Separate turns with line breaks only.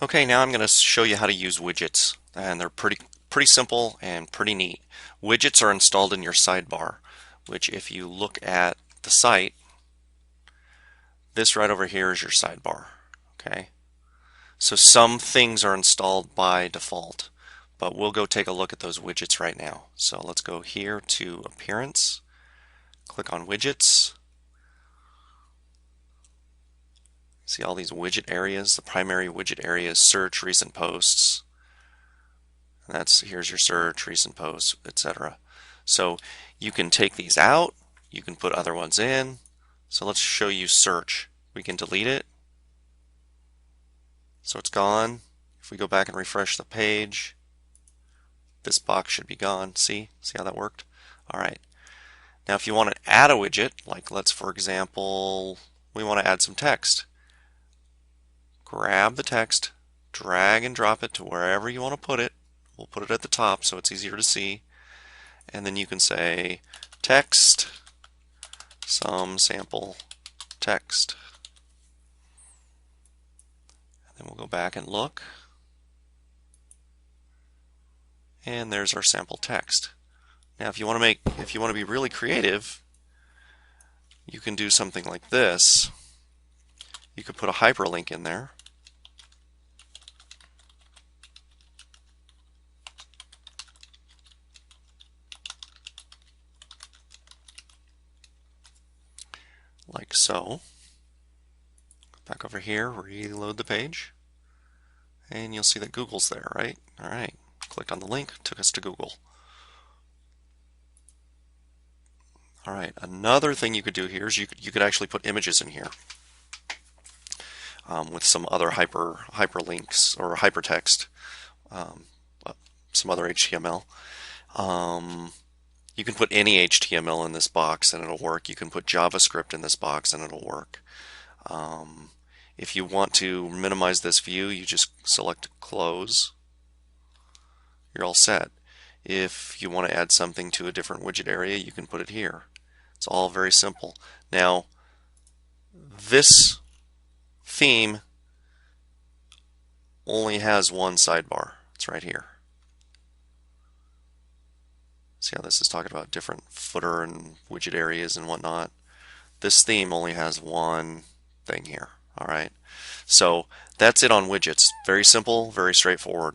Okay, now I'm going to show you how to use widgets, and they're pretty simple and pretty neat. Widgets are installed in your sidebar, which if you look at the site, this right over here is your sidebar. Okay, so some things are installed by default, but we'll go take a look at those widgets right now. So let's go here to Appearance, click on Widgets. See all these widget areas. The primary widget area is Search, Recent Posts. Here's your search, recent posts, etc. So you can take these out, you can put other ones in. So let's show you search. We can delete it. So it's gone. If we go back and refresh the page, this box should be gone. See how that worked? All right. Now if you want to add a widget, like for example, we want to add some text. Grab the text, drag and drop it to wherever you want to put it. We'll put it at the top so it's easier to see. And then you can say text, some sample text. And then we'll go back and look. And there's our sample text. Now if you want to be really creative, you can do something like this. You could put a hyperlink in there. Like so. Back over here, reload the page, and you'll see that Google's there, right? All right, clicked on the link, took us to Google. All right, another thing you could do here is you could actually put images in here with some other hyperlinks or hypertext, some other HTML. You can put any HTML in this box and it'll work. You can put JavaScript in this box and it'll work. If you want to minimize this view, you just select close. You're all set. If you want to add something to a different widget area, you can put it here. It's all very simple. Now, this theme only has one sidebar. It's right here. See how this is talking about different footer and widget areas and whatnot? This theme only has one thing here. All right. So that's it on widgets. Very simple, very straightforward.